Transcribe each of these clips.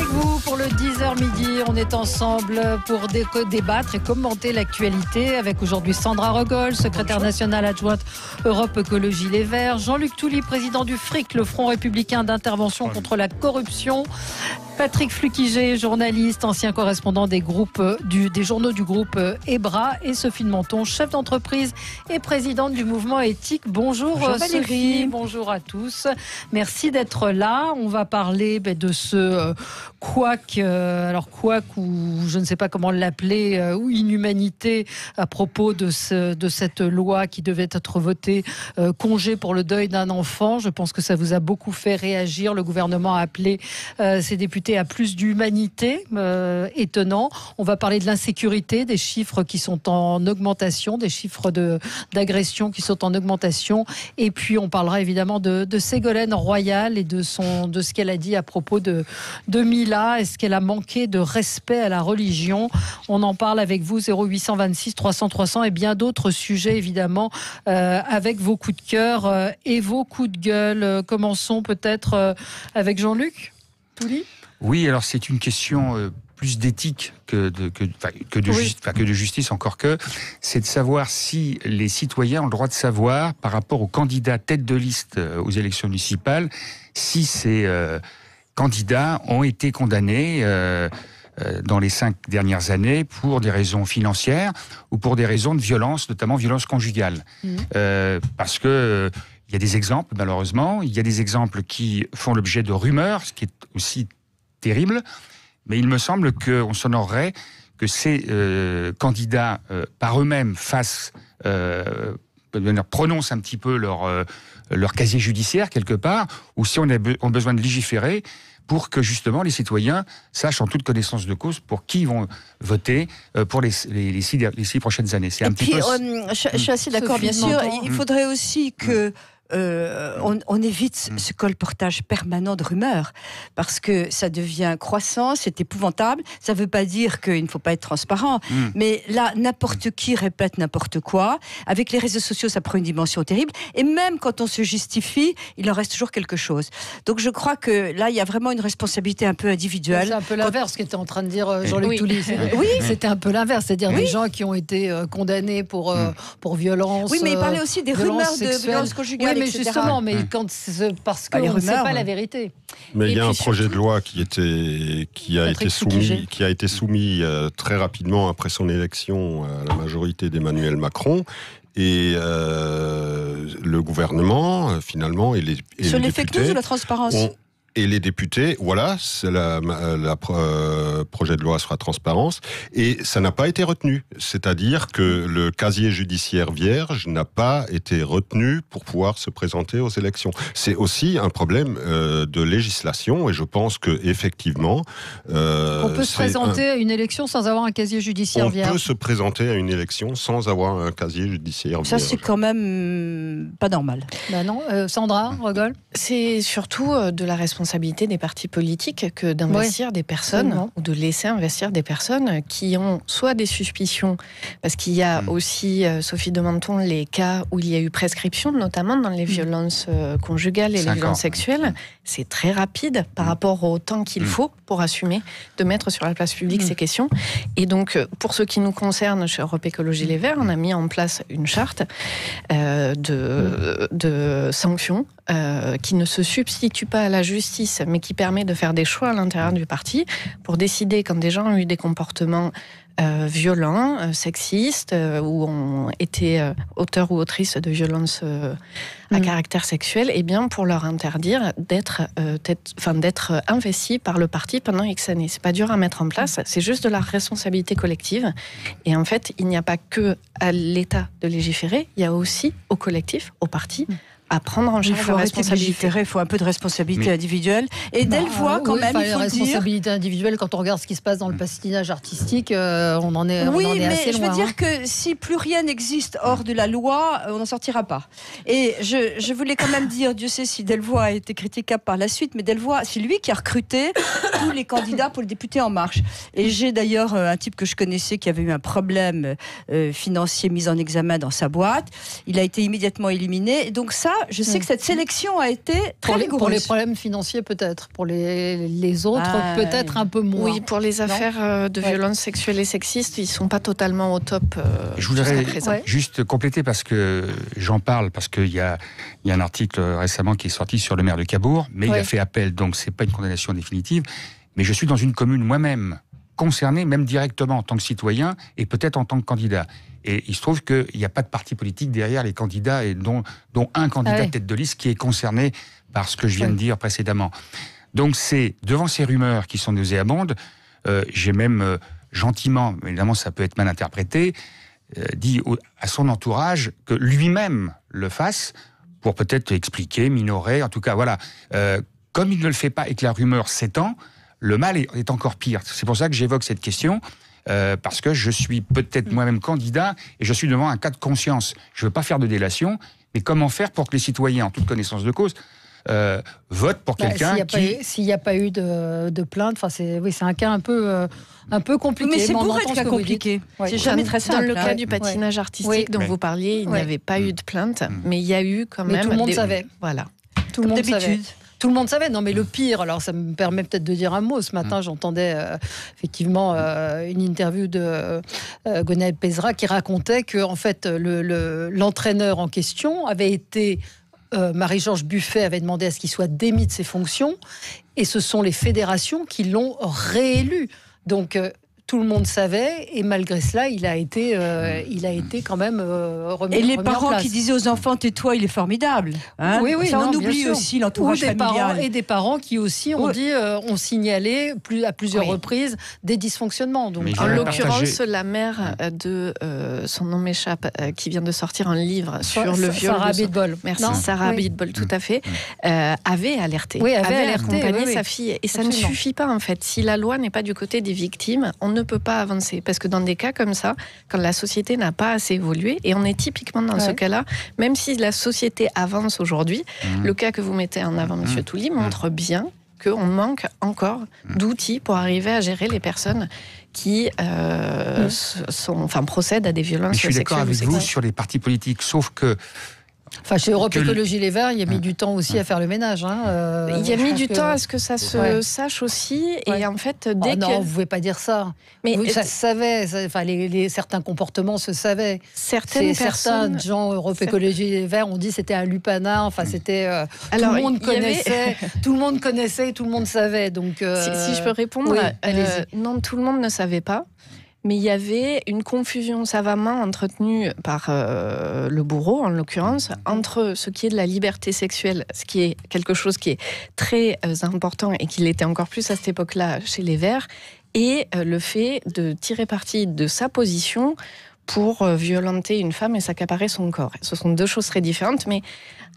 avec vous pour le 10h midi. On est ensemble pour débattre et commenter l'actualité avec aujourd'hui Sandra Rogol, secrétaire nationale adjointe Europe Écologie Les Verts, Jean-Luc Touly, président du FRIC, le Front républicain d'intervention contre la corruption, Patrick Flukiger, journaliste, ancien correspondant des journaux du groupe EBRA, et Sophie de Menton, chef d'entreprise et présidente du mouvement éthique. Bonjour Sophie, Valérie. Bonjour à tous. Merci d'être là. On va parler de ce couac, ou je ne sais pas comment l'appeler, ou inhumanité à propos de cette loi qui devait être votée, congé pour le deuil d'un enfant. Je pense que ça vous a beaucoup fait réagir. Le gouvernement a appelé ses députés à plus d'humanité, étonnant. On va parler de l'insécurité, des chiffres qui sont en augmentation, des chiffres d'agression qui sont en augmentation. Et puis on parlera évidemment de Ségolène Royal et de ce qu'elle a dit à propos de Mila. Est-ce qu'elle a manqué de respect à la religion? On en parle avec vous, 0826 300 300, et bien d'autres sujets évidemment, avec vos coups de cœur et vos coups de gueule. Commençons peut-être avec Jean-Luc Touly. Oui, alors c'est une question plus d'éthique que de justice, encore que. C'est de savoir si les citoyens ont le droit de savoir, par rapport aux candidats tête de liste aux élections municipales, si ces candidats ont été condamnés dans les 5 dernières années pour des raisons financières ou pour des raisons de violence, notamment violence conjugale. Parce que il y a des exemples, malheureusement. Il y a des exemples qui font l'objet de rumeurs, ce qui est aussi terrible. Mais il me semble qu'on s'honorerait que ces candidats, par eux-mêmes, prononcent un petit peu leur casier judiciaire, quelque part, ou si on a besoin de légiférer, pour que justement les citoyens sachent en toute connaissance de cause pour qui ils vont voter pour les 6 prochaines années. C'est je suis assez d'accord, bien sûr. Il faudrait aussi que on évite ce colportage permanent de rumeurs, parce que ça devient croissant, c'est épouvantable. Ça ne veut pas dire qu'il ne faut pas être transparent, mais là, n'importe qui répète n'importe quoi. Avec les réseaux sociaux, ça prend une dimension terrible, et même quand on se justifie, il en reste toujours quelque chose. Donc je crois que là, il y a vraiment une responsabilité un peu individuelle. C'est un peu l'inverse ce qu'était en train de dire Jean-Luc Touly. Oui, c'était un peu l'inverse, c'est-à-dire des gens qui ont été condamnés pour violence. Oui, mais il parlait aussi des rumeurs de violence conjugale. Mais justement, parce qu'on ne sait pas la vérité. Mais il y a un projet de loi qui a été soumis très rapidement après son élection à la majorité d'Emmanuel Macron. Et le gouvernement, finalement, et les sur les députés... fake news ou la transparence Et les députés, voilà, c'est projet de loi sur la transparence, et ça n'a pas été retenu. C'est-à-dire que le casier judiciaire vierge n'a pas été retenu pour pouvoir se présenter aux élections. C'est aussi un problème de législation, et je pense que effectivement, on peut se présenter à une élection sans avoir un casier judiciaire vierge. On peut se présenter à une élection sans avoir un casier judiciaire vierge. Ça, c'est quand même pas normal. Ben non, Sandra Rogol. C'est surtout de la responsabilité des partis politiques que d'investir des personnes, ou de laisser investir des personnes qui ont soit des suspicions, parce qu'il y a aussi, Sophie de Menton, les cas où il y a eu prescription, notamment dans les violences conjugales et les violences sexuelles. C'est très rapide par rapport au temps qu'il faut pour assumer de mettre sur la place publique ces questions. Et donc, pour ce qui nous concerne, chez Europe Écologie Les Verts, on a mis en place une charte de sanctions qui ne se substitue pas à la justice, mais qui permet de faire des choix à l'intérieur du parti pour décider quand des gens ont eu des comportements violents, sexistes, ou ont été auteurs ou autrices de violences à caractère sexuel, et bien pour leur interdire d'être investis par le parti pendant X années. C'est pas dur à mettre en place, c'est juste de la responsabilité collective. Et en fait, il n'y a pas que à l'État de légiférer, il y a aussi au collectif, au parti, à prendre en charge la responsabilité. Il faut un peu de responsabilité individuelle. Et Delvoye, quand même, il faut le dire. Responsabilité individuelle, quand on regarde ce qui se passe dans le patinage artistique, on en est assez loin. Oui, mais je veux dire que si plus rien n'existe hors de la loi, on n'en sortira pas. Et je voulais quand même dire, Dieu sait si Delvoye a été critiquable par la suite, mais Delvoye, c'est lui qui a recruté tous les candidats pour le député En Marche. Et j'ai d'ailleurs un type que je connaissais qui avait eu un problème financier mis en examen dans sa boîte. Il a été immédiatement éliminé. Donc ça, je sais que cette sélection a été très rigoureuse. Pour les problèmes financiers peut-être, pour les autres peut-être un peu moins. Oui, pour les affaires de violences sexuelles et sexistes, ils ne sont pas totalement au top. Je voudrais juste compléter parce que j'en parle, parce qu'il y a un article récemment qui est sorti sur le maire de Cabourg, mais il a fait appel, donc ce n'est pas une condamnation définitive, mais je suis dans une commune moi-même, concerné même directement en tant que citoyen et peut-être en tant que candidat. Et il se trouve qu'il n'y a pas de parti politique derrière les candidats, et dont un candidat tête de liste qui est concerné par ce que je viens de dire précédemment. Donc c'est devant ces rumeurs qui sont nauséabondes, j'ai même gentiment, évidemment ça peut être mal interprété, dit à son entourage que lui-même le fasse pour peut-être expliquer, minorer, en tout cas voilà. Comme il ne le fait pas et que la rumeur s'étend, le mal est encore pire. C'est pour ça que j'évoque cette question, parce que je suis peut-être moi-même candidat et je suis devant un cas de conscience. Je ne veux pas faire de délation, mais comment faire pour que les citoyens, en toute connaissance de cause, votent pour quelqu'un s'il n'y a pas eu de plainte, c'est un cas un peu compliqué. Mais c'est pour être cas compliqué. C'est jamais très simple. Dans le cas du patinage artistique dont vous parliez, il n'y avait pas eu de plainte, mais il y a eu quand même... tout le monde savait. Voilà. Tout le monde savait. Tout le monde savait. Non, mais le pire, alors ça me permet peut-être de dire un mot. Ce matin, j'entendais effectivement une interview de Gwenaël Pézra qui racontait que, en fait, l'entraîneur en question avait été... Marie-Georges Buffet avait demandé à ce qu'il soit démis de ses fonctions, et ce sont les fédérations qui l'ont réélu. Donc... tout le monde savait, et malgré cela, il a été quand même remis. Et les parents qui disaient aux enfants, tais-toi, il est formidable. Hein, oui, ça, on oublie aussi l'entourage familial. Et des parents qui aussi ont signalé à plusieurs reprises des dysfonctionnements. Donc, en l'occurrence, la mère de son nom m'échappe, qui vient de sortir un livre sur le viol. Sarah Abitbol. Merci, Sarah Abitbol, tout à fait. Avait alerté, avait accompagné sa fille. Et ça ne suffit pas, en fait. Si la loi n'est pas du côté des victimes, on ne peut pas avancer. Parce que dans des cas comme ça, quand la société n'a pas assez évolué, et on est typiquement dans ce cas-là, même si la société avance aujourd'hui, le cas que vous mettez en avant, M. Touly, montre bien qu'on manque encore d'outils pour arriver à gérer les personnes qui procèdent à des violences sexuelles. Je suis d'accord avec vous sur les partis politiques, sauf que chez Europe Écologie Les Verts, il y a mis du temps aussi à faire le ménage. Il y a mis du temps à ce que ça se sache aussi. Et en fait, dès que... Non, vous ne pouvez pas dire ça. Mais ça se savait. Certains comportements se savaient. Certains gens, Europe Écologie Les Verts, ont dit que c'était un lupanar. C'était... tout le monde connaissait. Tout le monde connaissait, tout le monde savait. Donc, si je peux répondre, non, tout le monde ne savait pas. Mais il y avait une confusion savamment entretenue par le bourreau, en l'occurrence, entre ce qui est de la liberté sexuelle, ce qui est quelque chose qui est très important et qui l'était encore plus à cette époque-là chez les Verts, et le fait de tirer parti de sa position pour violenter une femme et s'accaparer son corps. Ce sont deux choses très différentes, mais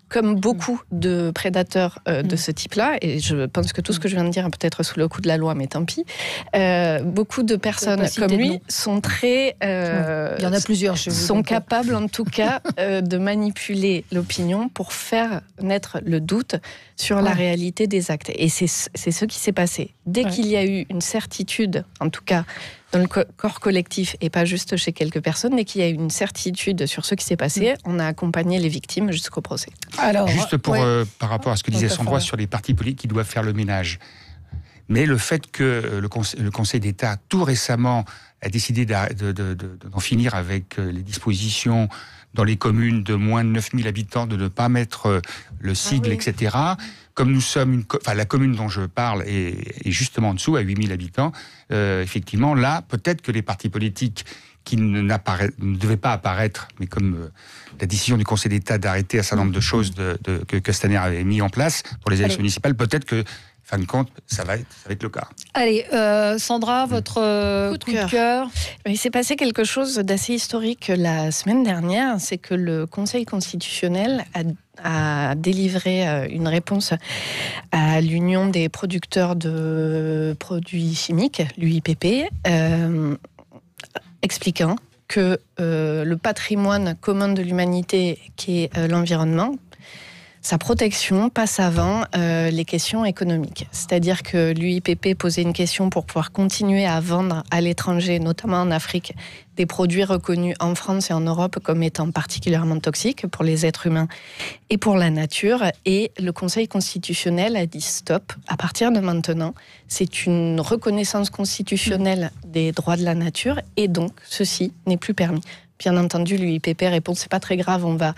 comme beaucoup de prédateurs de ce type-là, et je pense que tout ce que je viens de dire est peut-être sous le coup de la loi, mais tant pis, beaucoup de personnes comme lui sont très... il y en a plusieurs chez vous. Sont capables, en tout cas, de manipuler l'opinion pour faire naître le doute sur la réalité des actes. Et c'est ce qui s'est passé. Dès qu'il y a eu une certitude, en tout cas dans le corps collectif et pas juste chez quelques personnes, dès qu'il y a eu une certitude sur ce qui s'est passé, on a accompagné les victimes jusqu'au procès. Alors, juste par rapport à ce que disait Sandra sur les partis politiques qui doivent faire le ménage. Mais le fait que le Conseil d'État, tout récemment, a décidé d'en finir avec les dispositions dans les communes de moins de 9000 habitants, de ne pas mettre le sigle, etc. Comme nous sommes la commune dont je parle est justement en dessous, à 8000 habitants, effectivement, là, peut-être que les partis politiques qui ne devaient pas apparaître, mais comme la décision du Conseil d'État d'arrêter un certain nombre de choses que Castaner avait mis en place pour les élections municipales, peut-être que, fin de compte, ça va être le cas. Allez, Sandra, votre coup de cœur. Il s'est passé quelque chose d'assez historique la semaine dernière, c'est que le Conseil constitutionnel a délivré une réponse à l'Union des producteurs de produits chimiques, l'UIPP, expliquant que le patrimoine commun de l'humanité, qui est l'environnement, sa protection passe avant les questions économiques. C'est-à-dire que l'UIPP posait une question pour pouvoir continuer à vendre à l'étranger, notamment en Afrique, des produits reconnus en France et en Europe comme étant particulièrement toxiques pour les êtres humains et pour la nature. Et le Conseil constitutionnel a dit stop, à partir de maintenant, c'est une reconnaissance constitutionnelle des droits de la nature et donc ceci n'est plus permis. Bien entendu, l'UIPP répond, c'est pas très grave, on va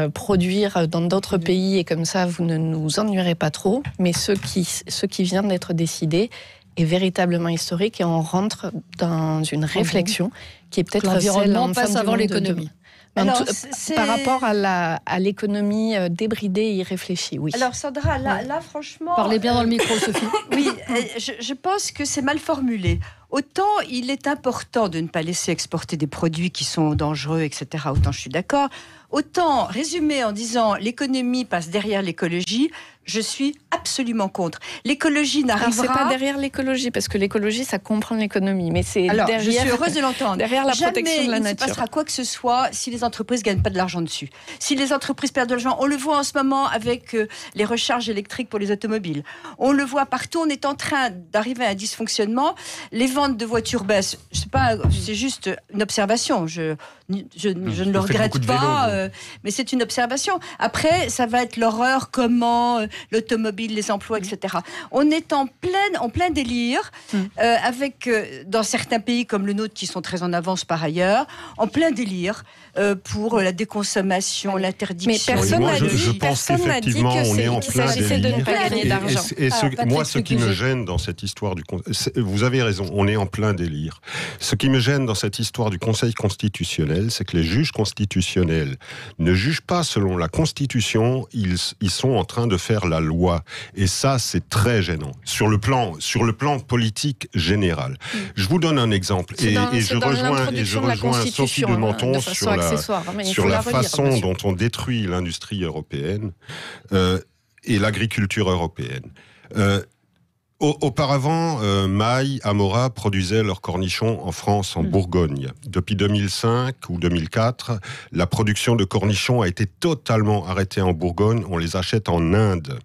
produire dans d'autres pays et comme ça, vous ne nous ennuierez pas trop. Mais ce qui vient d'être décidé est véritablement historique et on rentre dans une réflexion qui est peut-être l'environnement passe avant l'économie. Alors, par rapport à l'économie débridée et irréfléchie, oui. Alors Sandra, là franchement... Parlez bien dans le micro, Sophie. Oui, je pense que c'est mal formulé. Autant il est important de ne pas laisser exporter des produits qui sont dangereux, etc. Autant je suis d'accord. Autant résumer en disant l'économie passe derrière l'écologie, je suis absolument contre. L'écologie n'arrivera... C'est pas derrière l'écologie, parce que l'écologie, ça comprend l'économie, mais c'est derrière... Je suis heureuse de l'entendre. Derrière la protection de la nature. Il ne se passera quoi que ce soit si les entreprises ne gagnent pas de l'argent dessus. Si les entreprises perdent de l'argent, on le voit en ce moment avec les recharges électriques pour les automobiles. On le voit partout, on est en train d'arriver à un dysfonctionnement. Les ventes de voitures baissent. C'est juste une observation. Je ne le regrette pas, mais c'est une observation. Après, ça va être l'horreur, comment l'automobile, les emplois, etc. On est en plein délire, avec, dans certains pays comme le nôtre, qui sont très en avance par ailleurs, en plein délire pour la déconsommation, l'interdiction. Mais personne n'a dit, je pense qu'effectivement, on est en plein délire. De ne pas gagner d'argent. Moi, ce qui me gêne dans cette histoire vous avez raison, on est en plein délire. Ce qui me gêne dans cette histoire du Conseil constitutionnel, c'est que les juges constitutionnels ne jugent pas selon la Constitution, ils sont en train de faire la loi. Et ça, c'est très gênant. Sur le plan politique général. Je vous donne un exemple. Et je rejoins Sophie de Menton sur la façon dont on détruit l'industrie européenne et l'agriculture européenne. Auparavant, Maille, Amora produisaient leurs cornichons en France, en Bourgogne. Depuis 2005 ou 2004, la production de cornichons a été totalement arrêtée en Bourgogne. On les achète en Inde.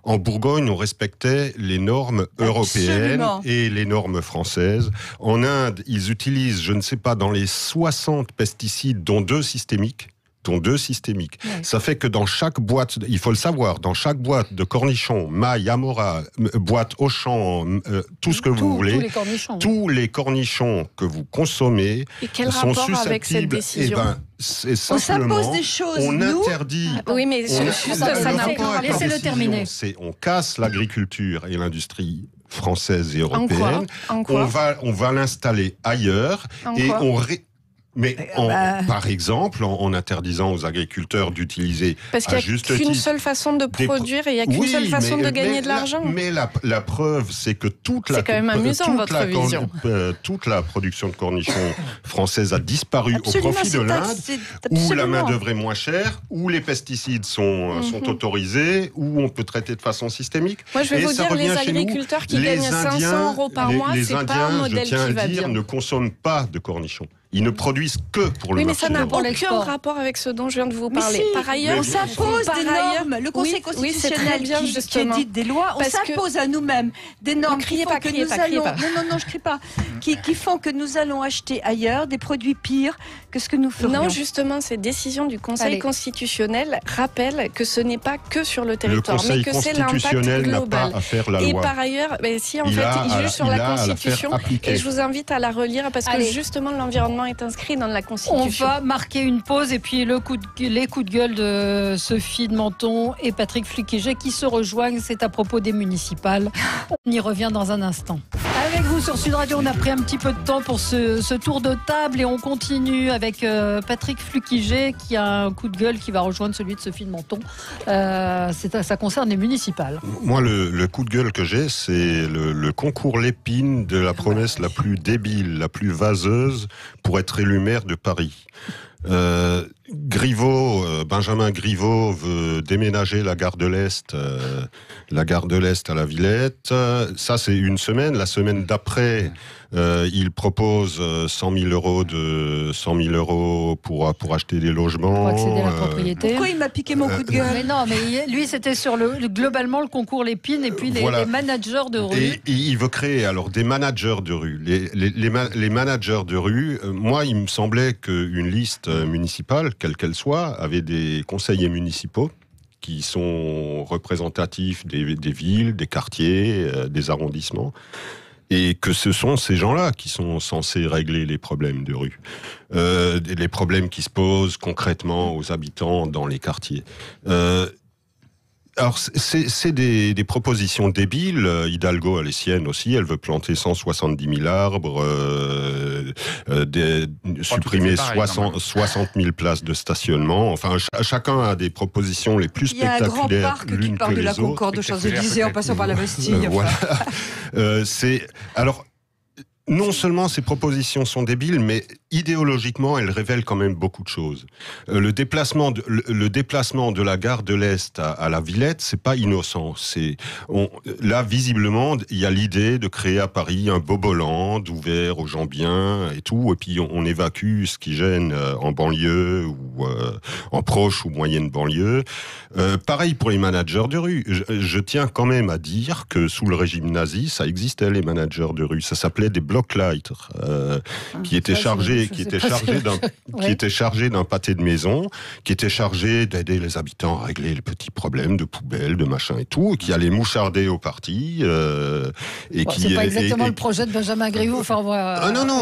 En Bourgogne, on respectait les normes européennes et les normes françaises. En Inde, ils utilisent, je ne sais pas, dans les 60 pesticides, dont 2 systémiques. Ça fait que dans chaque boîte, il faut le savoir, dans chaque boîte de cornichons, Maille, Amora, boîte Auchan, tout ce que vous voulez, tous les cornichons que vous consommez sont susceptibles. Avec cette décision c'est simplement, on s'impose des choses. On interdit. Oui, mais laissez-le terminer. On casse l'agriculture et l'industrie française et européenne. En quoi on va l'installer ailleurs Mais par exemple, en interdisant aux agriculteurs d'utiliser parce qu'il n'y a qu'une seule façon de produire et il n'y a qu'une seule façon de gagner de l'argent. Mais la preuve, c'est que toute la production de cornichons française a disparu au profit de l'Inde, où la main-d'œuvre est moins chère, où les pesticides sont autorisés, où on peut traiter de façon systémique. Moi, je vais vous dire, les agriculteurs qui gagnent 500 € par mois, c'est pas un modèle qui va bien. Ne consomment pas de cornichons. Ils ne produisent que pour le marché. Mais ça n'a aucun rapport avec ce dont je viens de vous parler. Si, par ailleurs, on s'impose des normes. Le Conseil constitutionnel qui édite des lois, on s'impose à nous-mêmes des normes qui font que nous allons... Non, je ne crie pas. Qui font que nous allons acheter ailleurs des produits pires que ce que nous ferions. Non, justement, ces décisions du Conseil constitutionnel rappellent que ce n'est pas que sur le territoire, mais que c'est l'impact global. N'a pas à faire la loi. Et par ailleurs, si en fait, il juge sur la Constitution, et je vous invite à la relire parce que justement, l'environnement est inscrit dans la Constitution. On va marquer une pause et puis les coups de gueule de Sophie de Menton et Patrick Flukiger qui se rejoignent. C'est à propos des municipales. On y revient dans un instant. Avec vous sur Sud Radio, on a pris un petit peu de temps pour ce tour de table et on continue avec Patrick Flukiger qui a un coup de gueule qui va rejoindre celui de Sophie de Menton. Ça concerne les municipales. Moi, le coup de gueule que j'ai, c'est le concours Lépine de la promesse la plus débile, la plus vaseuse pour être élu maire de Paris. Benjamin Griveaux veut déménager la gare de l'Est à la Villette. Ça, c'est une semaine. La semaine d'après, il propose 100 000 euros pour acheter des logements. Pour accéder à la propriété. Pourquoi il m'a piqué mon coup de gueule? Mais non, mais lui, c'était sur globalement le concours Lépine et puis les managers de rue. Et il veut créer alors des managers de rue. Les managers de rue, moi, il me semblait qu'une liste municipale, quelle qu'elle soit, avait des conseillers municipaux qui sont représentatifs des villes, des quartiers, des arrondissements. Et que ce sont ces gens-là qui sont censés régler les problèmes de rue. Les problèmes qui se posent concrètement aux habitants dans les quartiers. Alors, c'est des propositions débiles. Hidalgo a les siennes aussi. Elle veut planter 170 000 arbres, supprimer 60 000 places de stationnement. Enfin, chacun a des propositions les plus spectaculaires. Il y a un grand parc qui part de la Concorde aux Champs-Élysées en passant par la Bastille. Voilà. Alors, non seulement ces propositions sont débiles, mais idéologiquement, elles révèlent quand même beaucoup de choses. Le déplacement de la gare de l'Est à la Villette, c'est pas innocent. Là, visiblement, il y a l'idée de créer à Paris un Boboland ouvert aux gens bien et tout, et puis on évacue ce qui gêne en banlieue ou en proche ou moyenne banlieue. Pareil pour les managers de rue. Je tiens quand même à dire que sous le régime nazi, ça existait les managers de rue. Ça s'appelait des Blockleiter, qui étaient chargés d'un pâté de maison, qui étaient chargés d'aider les habitants à régler les petits problèmes de poubelles, de machin et tout, et qui allaient moucharder au parti. C'est pas exactement le projet de Benjamin Griveaux.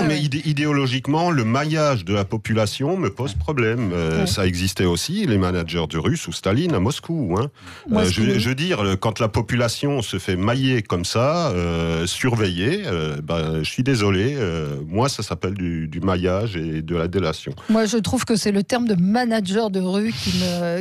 Mais idéologiquement, le maillage de la population me pose problème. Ça existait aussi, les managers de rue sous Staline à Moscou. Je veux dire, quand la population se fait mailler comme ça, surveiller, je suis désolé, moi ça s'appelle du maillage et de la délation. Moi je trouve que c'est le terme de manager de rue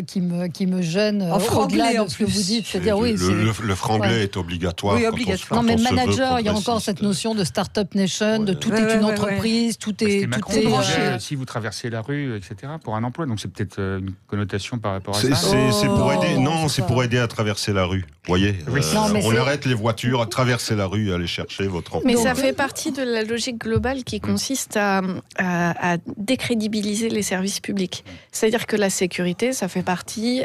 qui me gêne au-delà de ce que vous dites. C'est-à-dire, le franglais est obligatoire. Oui, obligatoire. Non mais manager, il y a encore cette notion de start-up nation, de tout est une entreprise, tout est branché. Si vous traversez la rue, etc., pour un emploi, donc c'est peut-être une connotation par rapport à ça. C'est pour aider. Non, c'est pour aider à traverser la rue. Vous voyez, on arrête les voitures, à traverser la rue, aller chercher votre emploi. Mais ça fait partie de la logique globale qui consiste à décrédibiliser les services publics. C'est-à-dire que la sécurité, ça fait partie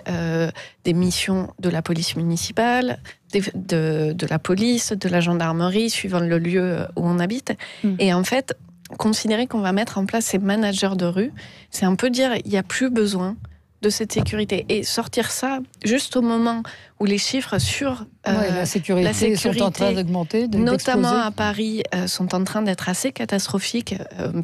des missions de la police municipale, de la police, de la gendarmerie, suivant le lieu où on habite. Et en fait, considérer qu'on va mettre en place ces managers de rue, c'est un peu dire il n'y a plus besoin de cette sécurité. Et sortir ça juste au moment où les chiffres sur la sécurité sont en train d'augmenter, notamment à Paris, sont en train d'être assez catastrophiques,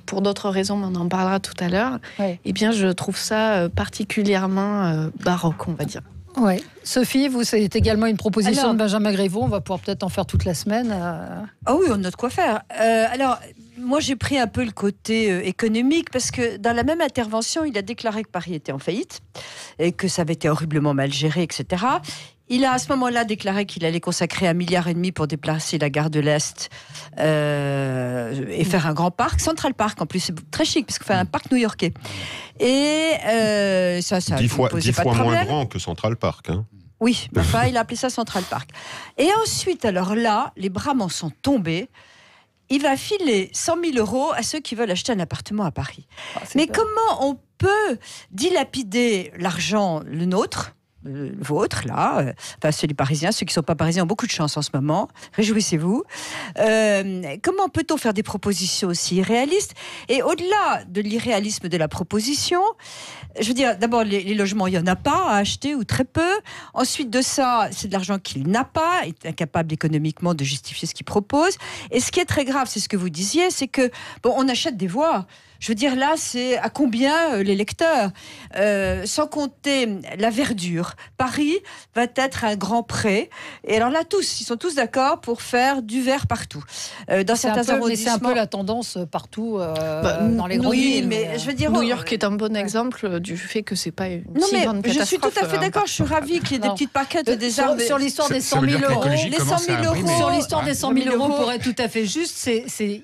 pour d'autres raisons, mais on en parlera tout à l'heure. Eh bien, je trouve ça particulièrement baroque, on va dire. Ouais. Sophie, vous, c'est également une proposition de Benjamin Griveaux. On va pouvoir peut-être en faire toute la semaine. Ah oui, on a de quoi faire. Moi, j'ai pris un peu le côté économique parce que dans la même intervention, il a déclaré que Paris était en faillite et que ça avait été horriblement mal géré, etc. Il a à ce moment-là déclaré qu'il allait consacrer 1,5 milliard pour déplacer la gare de l'Est et faire un grand parc, Central Park en plus, c'est très chic parce qu'il fait un parc new-yorkais. Et ça 10 fois moins grand que Central Park. Hein. Oui, enfin, il a appelé ça Central Park. Et ensuite, alors là, les bras m'en sont tombés. Il va filer 100 000 euros à ceux qui veulent acheter un appartement à Paris. Mais comment on peut dilapider l'argent, le nôtre, le vôtre, là, enfin ceux des Parisiens, ceux qui ne sont pas Parisiens ont beaucoup de chance en ce moment, réjouissez-vous. Comment peut-on faire des propositions aussi irréalistes? Et au-delà de l'irréalisme de la proposition, je veux dire, d'abord, les logements, il n'y en a pas à acheter ou très peu. Ensuite de ça, c'est de l'argent qu'il n'a pas, il est incapable économiquement de justifier ce qu'il propose. Et ce qui est très grave, c'est ce que vous disiez, c'est que, on achète des voix. Je veux dire, là, c'est à combien l'électeur sans compter la verdure. Paris va être un grand pré. Et alors là, ils sont tous d'accord pour faire du vert partout. Dans certains arrondissements. Mais c'est un peu la tendance partout dans les grandes villes. Mais je veux dire, New York est un bon exemple du fait que c'est pas une si grande catastrophe. Je suis tout à fait d'accord. Je suis ravie qu'il y ait des petites paquettes des arbres. Sur l'histoire des 100 000 euros. Les 100 000 euros. Sur l'histoire des 100 000 euros, pour être tout à fait juste,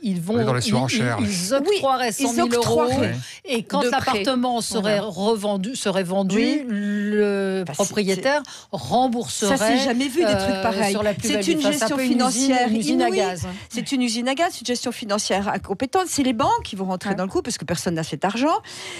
ils vont. Dans la surenchère. Ils octroieraient 100 000 000 euros. octroierait Et quand de l'appartement serait vendu, Oui. le propriétaire rembourserait. Ça s'est jamais vu des trucs pareils. Sur la plus-value. C'est une Enfin, gestion un peu financière une usine à inouïe. gaz. C'est une usine à gaz, c'est une gestion financière incompétente. C'est les banques qui vont rentrer dans le coup parce que personne n'a cet argent.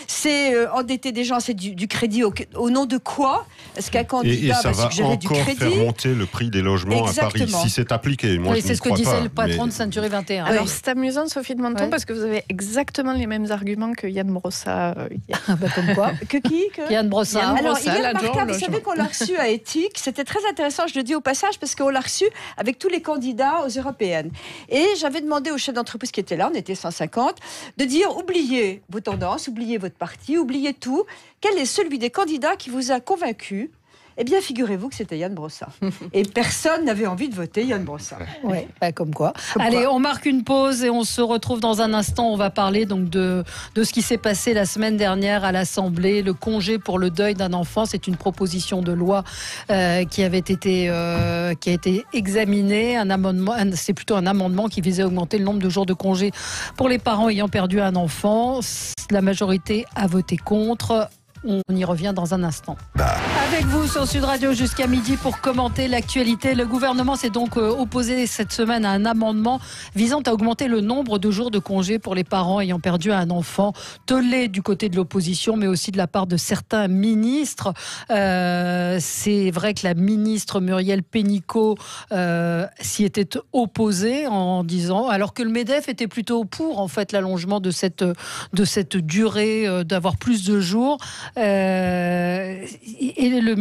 C'est endetter des gens, c'est du crédit au nom de quoi? Est-ce qu'un candidat Et ça va va suggérer du encore crédit? faire monter le prix des logements à Paris, si c'est appliqué. Moi, Oui, je c'est ne ce que crois disait pas, le patron mais- de Century 21. Alors Oui. c'est amusant, Sophie de Menton, Ouais. parce que vous avez exactement les mêmes arguments que Yann Brossa hier. Comme quoi. Que qui Yann Brossard. Yann Alors, Brossard, il est l'adjoint au remarquable, vous logement. savez qu'on l'a reçu à Éthique, c'était très intéressant, je le dis au passage, parce qu'on l'a reçu avec tous les candidats aux européennes. Et j'avais demandé aux chefs d'entreprise qui étaient là, on était 150, de dire, oubliez vos tendances, oubliez votre parti, oubliez tout, quel est celui des candidats qui vous a convaincu? Eh bien, figurez-vous que c'était Yann Brossard. Et personne n'avait envie de voter Yann Brossard. Oui, comme quoi. Allez, on marque une pause et on se retrouve dans un instant. On va parler donc de ce qui s'est passé la semaine dernière à l'Assemblée, le congé pour le deuil d'un enfant. C'est une proposition de loi qui a été examinée. C'est plutôt un amendement qui visait à augmenter le nombre de jours de congé pour les parents ayant perdu un enfant. La majorité a voté contre. On y revient dans un instant. Avec vous sur Sud Radio jusqu'à midi pour commenter l'actualité. Le gouvernement s'est donc opposé cette semaine à un amendement visant à augmenter le nombre de jours de congé pour les parents ayant perdu un enfant. Tollé du côté de l'opposition, mais aussi de la part de certains ministres. C'est vrai que la ministre Muriel Pénicaud s'y était opposée en disant, alors que le MEDEF était plutôt pour en fait l'allongement de cette durée, d'avoir plus de jours. Et le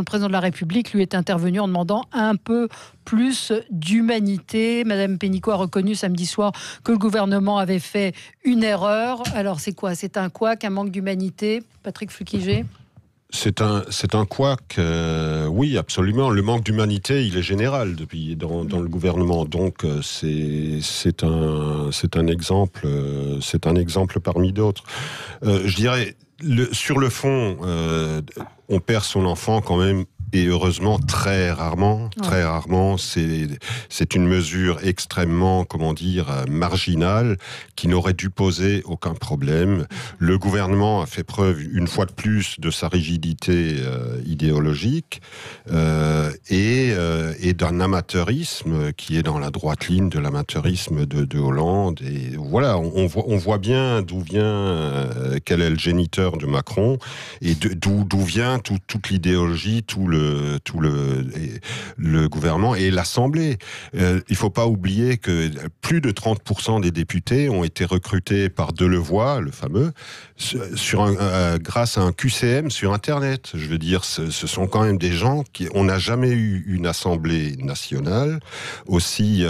président de la République lui est intervenu en demandant un peu plus d'humanité. Madame Pénicaud a reconnu samedi soir que le gouvernement avait fait une erreur. Alors c'est quoi? C'est un couac, un manque d'humanité? Patrick Flukiger? C'est un couac, oui, absolument. Le manque d'humanité, il est général dans le gouvernement. Donc, c'est un exemple parmi d'autres. Je dirais, sur le fond, on perd son enfant quand même. Et heureusement, très rarement, c'est une mesure extrêmement, marginale, qui n'aurait dû poser aucun problème. Le gouvernement a fait preuve, une fois de plus, de sa rigidité idéologique et d'un amateurisme qui est dans la droite ligne de l'amateurisme de Hollande. Et voilà, on voit bien d'où vient, quel est le géniteur de Macron et d'où vient toute l'idéologie, tout le gouvernement et l'Assemblée. Il ne faut pas oublier que plus de 30% des députés ont été recrutés par Delevoye, le fameux, grâce à un QCM sur Internet. Je veux dire, ce sont quand même des gens on n'a jamais eu une Assemblée nationale aussi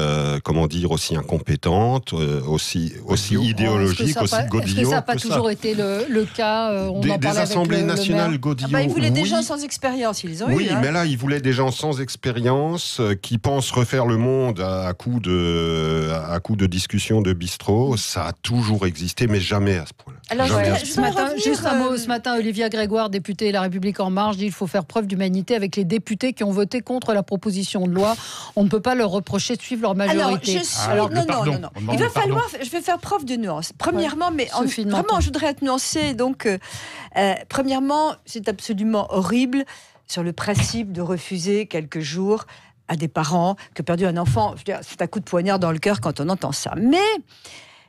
incompétente, aussi idéologique, aussi godillot. Est-ce que ça n'a pas toujours été le cas? Des assemblées nationales godillot. Ils voulaient des gens sans expérience, ils les ont eu. Oui, mais là, ils voulaient des gens sans expérience qui pensent refaire le monde à coup de discussions de bistrot. Ça a toujours existé, mais jamais à ce point-là. Alors, ce matin, Olivia Grégoire, députée La République En Marche, dit qu'il faut faire preuve d'humanité avec les députés qui ont voté contre la proposition de loi. On ne peut pas leur reprocher de suivre leur majorité. Non. Je vais faire preuve de nuance. Premièrement, vraiment, je voudrais être nuancée. Donc, premièrement, c'est absolument horrible sur le principe de refuser quelques jours à des parents qui ont perdu un enfant. Je veux dire, c'est un coup de poignard dans le cœur quand on entend ça. Mais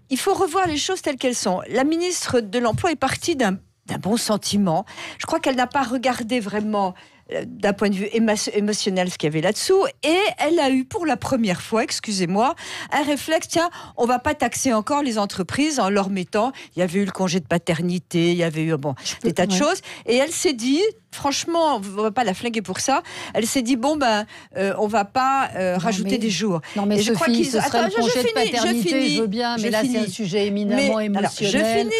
il faut revoir les choses telles qu'elles sont. La ministre de l'Emploi est partie d'un bon sentiment. Je crois qu'elle n'a pas regardé vraiment d'un point de vue émotionnel ce qu'il y avait là-dessous, et elle a eu pour la première fois, excusez-moi, un réflexe, tiens, on va pas taxer encore les entreprises en leur mettant, il y avait eu le congé de paternité, il y avait eu des tas de choses, et elle s'est dit, franchement, on va pas la flinguer pour ça, elle s'est dit, on va pas rajouter des jours. Non mais Sophie, ce serait le congé de paternité, je veux bien, mais là c'est un sujet éminemment émotionnel. Alors, je finis,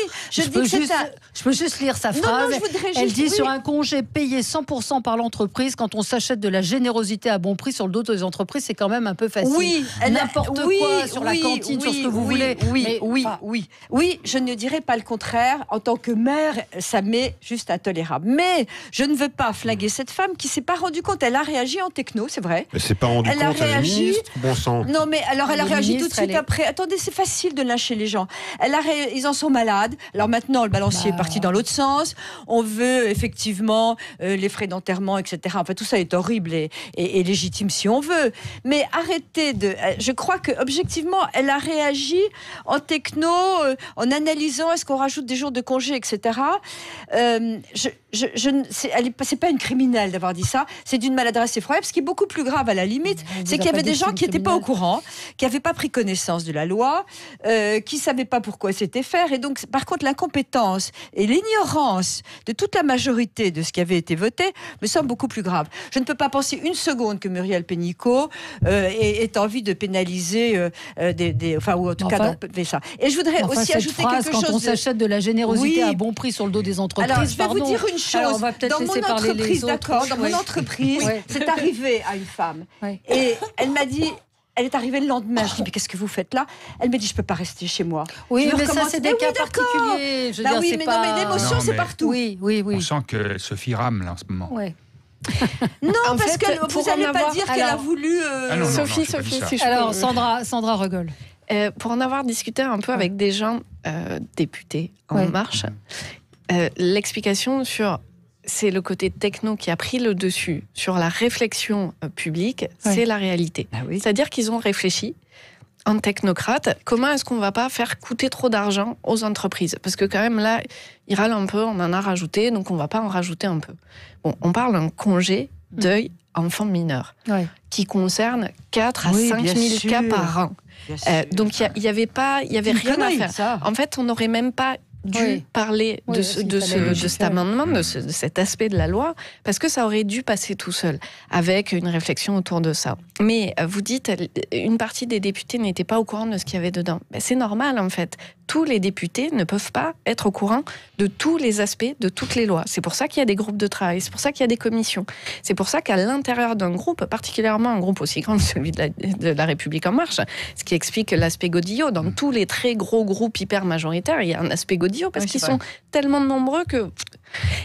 je peux juste lire sa phrase. Elle dit sur un congé payé 100% par par l'entreprise. Quand on s'achète de la générosité à bon prix sur le dos des entreprises, c'est quand même un peu facile. Oui, n'importe quoi sur la cantine, sur ce que vous voulez. Oui, je ne dirais pas le contraire. En tant que mère, ça m'est juste intolérable. Mais je ne veux pas flinguer cette femme qui s'est pas rendue compte. Elle a réagi en techno, c'est vrai. Elle s'est pas rendue compte, elle est ministre, bon sang. Non, mais alors elle a réagi tout de suite après. Attendez, c'est facile de lâcher les gens. Ils en sont malades. Alors maintenant, le balancier est parti dans l'autre sens. On veut effectivement les frais d'enterrement, etc. Enfin, tout ça est horrible et légitime si on veut. Mais arrêtez de... Je crois que objectivement, elle a réagi en techno, en analysant est-ce qu'on rajoute des jours de congé, etc. C'est pas une criminelle d'avoir dit ça. C'est d'une maladresse effroyable. Ce qui est beaucoup plus grave à la limite, c'est qu'il y avait des gens qui n'étaient pas au courant, qui n'avaient pas pris connaissance de la loi, qui ne savaient pas pourquoi c'était fait. Et donc, par contre, l'incompétence et l'ignorance de toute la majorité de ce qui avait été voté me semble beaucoup plus grave. Je ne peux pas penser une seconde que Muriel Pénicaud ait envie de pénaliser ou en tout cas d'empêcher ça. Et je voudrais aussi ajouter quelque chose. Quand on s'achète de la générosité à bon prix sur le dos des entreprises, alors je vais vous dire une chose. Dans mon entreprise, dans mon entreprise, c'est arrivé à une femme. Et elle m'a dit... Elle est arrivée le lendemain. Je dis, mais qu'est-ce que vous faites là? Elle m'a dit, je ne peux pas rester chez moi. Oui, mais ça, c'est des cas particuliers. Non, mais l'émotion, c'est partout. Oui. On sent que Sophie rame, là, en ce moment. Ouais. Non, en parce que vous n'allez pas dire qu'elle a voulu... Sophie, si je peux... Alors, Sandra Regol. Pour en avoir discuté un peu avec des gens députés En Marche, l'explication sur... c'est le côté techno qui a pris le dessus sur la réflexion publique, c'est la réalité. Ah oui. C'est-à-dire qu'ils ont réfléchi en technocrate, comment est-ce qu'on ne va pas faire coûter trop d'argent aux entreprises? Parce que quand même là, ils râlent un peu, on en a rajouté, donc on ne va pas en rajouter un peu. Bon, on parle d'un congé deuil enfant mineur qui concerne 4 à 5 000 cas par an. Donc il n'y avait rien à faire. Ça. En fait, on n'aurait même pas dû parler de cet amendement, de cet aspect de la loi, parce que ça aurait dû passer tout seul, avec une réflexion autour de ça. Mais vous dites, une partie des députés n'étaient pas au courant de ce qu'il y avait dedans. Ben, c'est normal, en fait. Tous les députés ne peuvent pas être au courant de tous les aspects de toutes les lois. C'est pour ça qu'il y a des groupes de travail, c'est pour ça qu'il y a des commissions. C'est pour ça qu'à l'intérieur d'un groupe, particulièrement un groupe aussi grand que celui de la République En Marche, ce qui explique l'aspect godillot, dans tous les très gros groupes hyper majoritaires, il y a un aspect godillot, parce qu'ils sont tellement nombreux que...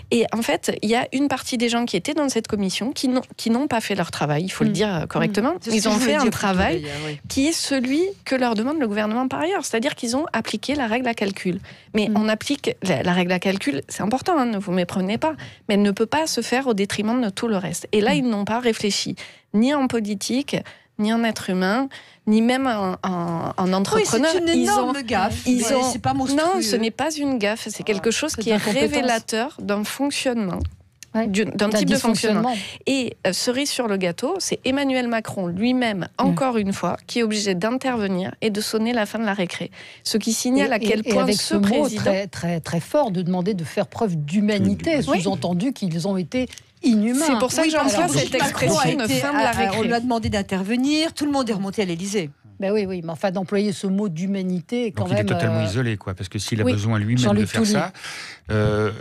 Et en fait, il y a une partie des gens qui étaient dans cette commission qui n'ont pas fait leur travail, il faut le dire correctement. Ils ont fait un travail qui est celui que leur demande le gouvernement par ailleurs, c'est-à-dire qu'ils ont appliqué la règle à calcul. Mais on applique la règle à calcul, c'est important, hein, ne vous méprenez pas, mais elle ne peut pas se faire au détriment de tout le reste. Et là, ils n'ont pas réfléchi, ni en politique, ni en être humain, ni même en entrepreneur. C'est une énorme gaffe. C'est pas monstrueux. Non, ce n'est pas une gaffe. C'est quelque chose qui est révélateur d'un fonctionnement. D'un type de fonctionnement. Et cerise sur le gâteau, c'est Emmanuel Macron lui-même, encore une fois, qui est obligé d'intervenir et de sonner la fin de la récré. Ce qui signale à quel point avec ce président... très, très, très fort de demander de faire preuve d'humanité, sous-entendu qu'ils ont été inhumains. C'est pour ça que j'emploie cette expression de fin de la récré. On lui a demandé d'intervenir, tout le monde est remonté à l'Élysée. Ben oui, mais enfin d'employer ce mot d'humanité quand donc même... il est totalement isolé, quoi, parce que s'il a besoin lui-même de faire ça...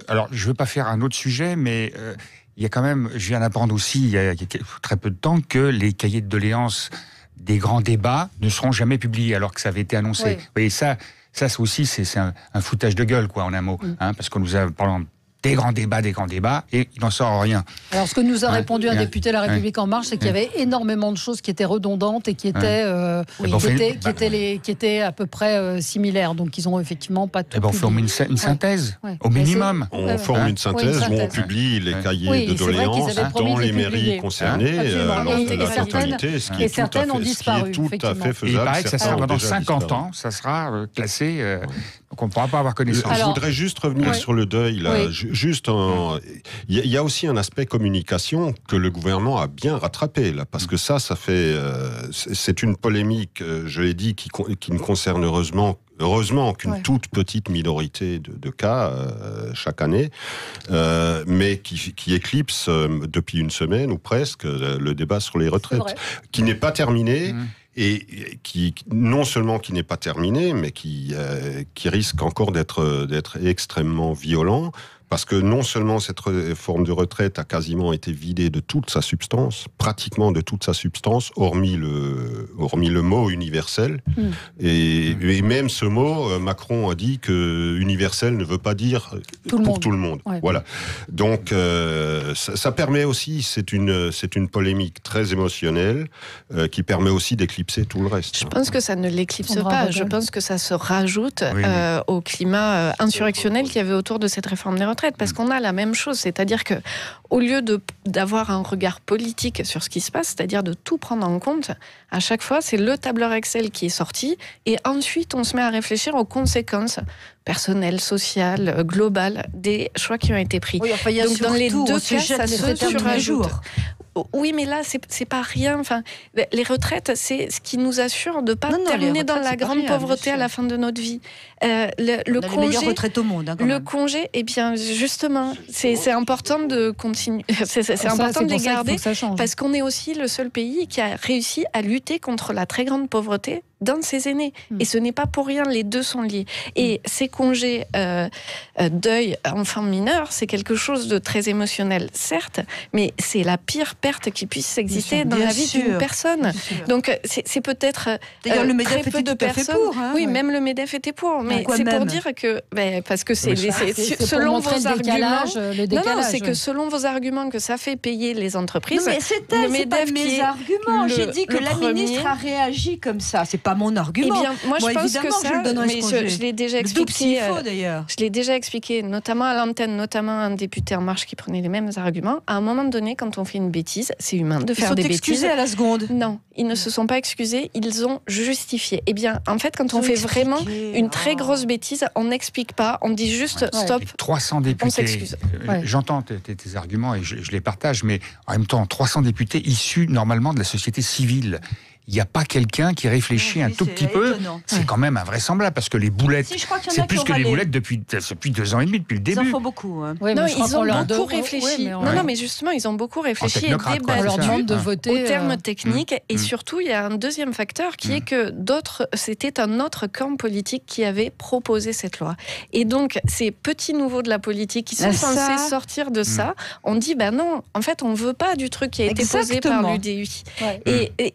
alors, je ne veux pas faire un autre sujet, mais il y a quand même... Je viens d'apprendre aussi, il y a très peu de temps, que les cahiers de doléances des grands débats ne seront jamais publiés, alors que ça avait été annoncé. Oui. Vous voyez, ça aussi, c'est un foutage de gueule, quoi, en un mot. Hein, parce qu'on nous a... Pendant des grands débats, et il n'en sort rien. Alors, ce que nous a répondu un député de la République En Marche, c'est qu'il y avait énormément de choses qui étaient redondantes et qui étaient, qui étaient à peu près similaires. Donc, ils n'ont effectivement pas tout. On forme une synthèse, au minimum. On forme une synthèse où on publie les cahiers de doléances dans les mairies concernées, lors de la totalité, ce qui est tout à fait faisable. Il paraît que ça sera pendant 50 ans, ça sera classé... Donc on ne pourra pas avoir connaissance. Je voudrais juste revenir sur le deuil. Là. Il y a aussi un aspect communication que le gouvernement a bien rattrapé. Là, parce que ça fait... c'est une polémique, je l'ai dit, qui ne concerne heureusement qu'une toute petite minorité de cas chaque année, mais qui éclipse depuis une semaine ou presque le débat sur les retraites, qui n'est pas terminé. Et qui non seulement qui n'est pas terminé, mais qui risque encore d'être extrêmement violent, Parce que non seulement cette réforme de retraite a quasiment été vidée de toute sa substance, pratiquement de toute sa substance, hormis le mot universel. Et même ce mot, Macron a dit que universel ne veut pas dire pour tout le monde. Ouais. Voilà. Donc ça permet aussi, c'est une polémique très émotionnelle qui permet aussi d'éclipser tout le reste. Je pense que ça ne l'éclipse pas. Je pense que ça se rajoute au climat insurrectionnel qu'il y avait autour de cette réforme des retraites. Parce qu'on a la même chose, c'est-à-dire que au lieu d'avoir un regard politique sur ce qui se passe, c'est-à-dire de tout prendre en compte, à chaque fois, c'est le tableur Excel qui est sorti, et ensuite on se met à réfléchir aux conséquences personnelles, sociales, globales des choix qui ont été pris. Oui, enfin, donc dans les deux cas, ça se surajoute. Oui, mais là, c'est pas rien. Enfin, les retraites, c'est ce qui nous assure de ne pas terminer dans la grande pauvreté à la fin de notre vie. Le congé, les meilleures retraites au monde. Le congé, eh bien, justement, c'est important de continuer. C'est important de les garder parce qu'on est aussi le seul pays qui a réussi à lutter contre la très grande pauvreté dans ses aînés. Et ce n'est pas pour rien, les deux sont liés. Et ces congés deuil enfant mineur, c'est quelque chose de très émotionnel, certes, mais c'est la pire perte qui puisse exister dans la vie d'une personne. Donc c'est peut-être d'ailleurs le MEDEF très peu de personnes. Pour, hein, oui, même le MEDEF était pour, mais c'est pour dire que parce que c'est selon vos arguments. Non, c'est que selon vos arguments que ça fait payer les entreprises. Non, mais c'est pas mes arguments. J'ai dit que la ministre a réagi comme ça. C'est pas mon argument. Eh bien, moi je pense que ça, mais je l'ai déjà expliqué. Je l'ai déjà expliqué, notamment à l'antenne, notamment un député En Marche qui prenait les mêmes arguments. À un moment donné, quand on fait une bêtise, c'est humain de faire des bêtises. Ils sont excusés à la seconde. Non, ils ne se sont pas excusés, ils ont justifié. Eh bien, en fait, quand on fait vraiment une très grosse bêtise, on n'explique pas, on dit juste stop. 300 députés. On s'excuse. J'entends tes arguments et je les partage, mais en même temps, 300 députés issus normalement de la société civile. Il n'y a pas quelqu'un qui réfléchit un tout petit peu. C'est quand même invraisemblable parce que les boulettes, c'est plus que les boulettes depuis 2 ans et demi, depuis le début. Ils en font beaucoup. Hein. Oui, non, ils ont beaucoup réfléchi. Non, mais justement, ils ont beaucoup réfléchi et débattu. On leur demande de voter aux termes techniques. Et surtout, il y a un deuxième facteur qui est que c'était un autre camp politique qui avait proposé cette loi. Et donc, ces petits nouveaux de la politique qui sont censés sortir de ça, on dit, non, en fait, on ne veut pas du truc qui a été posé par l'UDI.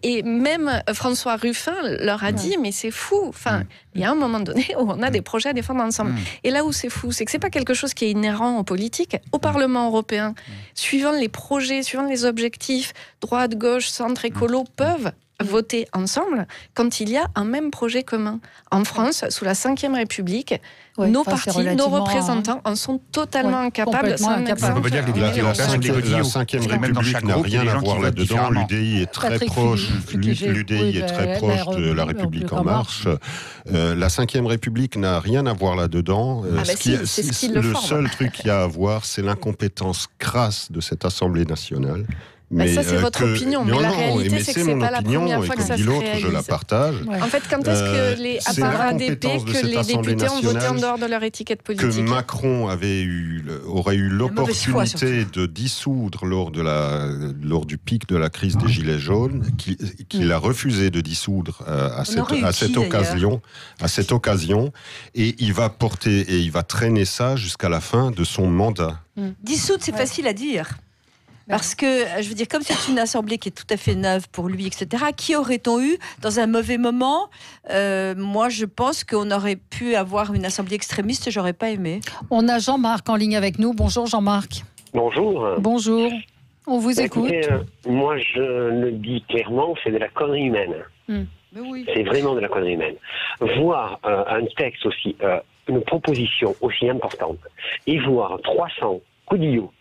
Et même François Ruffin leur a dit mais c'est fou, enfin il y a un moment donné où on a des projets à défendre ensemble et là où c'est fou, c'est que c'est pas quelque chose qui est inhérent aux politiques, au Parlement européen, suivant les projets, suivant les objectifs, droite, gauche, centre, écolo peuvent voter ensemble quand il y a un même projet commun. En France, sous la Ve République, nos partis, nos représentants en sont totalement incapables. On peut dire que la Ve République n'a rien à voir là-dedans. L'UDI est très proche. L'UDI est très proche de la République En Marche. La Ve République n'a rien à voir là-dedans. Le seul truc qu'il y a à voir, c'est l'incompétence crasse de cette Assemblée nationale. Mais ça, c'est votre opinion. Mais la réalité, c'est que c'est pas la première fois que ça se réalise. Je la partage. En fait, quand est-ce que à part ADP, que les députés ont voté en dehors de leur étiquette politique? Que Macron aurait eu l'opportunité de dissoudre lors du pic de la crise des Gilets jaunes, qu'il a refusé de dissoudre à cette occasion, et il va traîner ça jusqu'à la fin de son mandat. Dissoudre, c'est facile à dire. Parce que, je veux dire, comme c'est une assemblée qui est tout à fait neuve pour lui, etc., qui aurait-on eu dans un mauvais moment? Moi, je pense qu'on aurait pu avoir une assemblée extrémiste, j'aurais pas aimé. On a Jean-Marc en ligne avec nous. Bonjour Jean-Marc. Bonjour. Bonjour. On vous écoute. Écoutez, moi, je le dis clairement, c'est de la connerie humaine. Oui. C'est vraiment de la connerie humaine. Voir un texte aussi, une proposition aussi importante, et voir 300 codillots